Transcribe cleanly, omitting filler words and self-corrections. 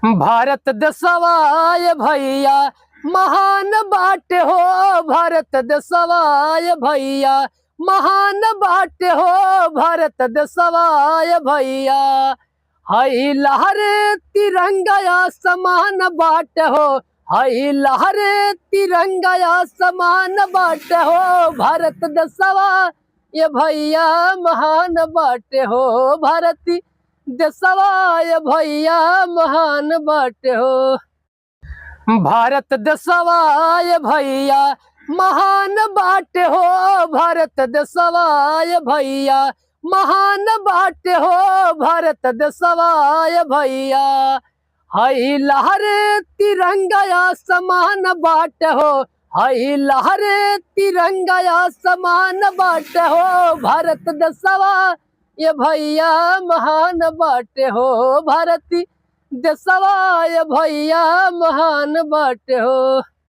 भारत देशवाय भैया महान बाट हो। भारत देशवाय भैया महान बाट हो। भारत देशवाय भैया हई लहरे तिरंगा समान बाट हो। हई लहरे तिरंगा समान बाट हो। भारत देशवा ये भैया महान बाट हो। भारती देशवाय भैया महान बाट हो। भारत देशवाय भैया महान बाट हो। भारत देशवाय भैया महान बाट हो। भारत देशवाय भैया हई लहरे तिरंगा समान बाट हो। हई लहरे तिरंगा समान बाट हो। भारत देशवा ये भैया महान बाट हो। भारती देशवाय भैया महान बाट हो।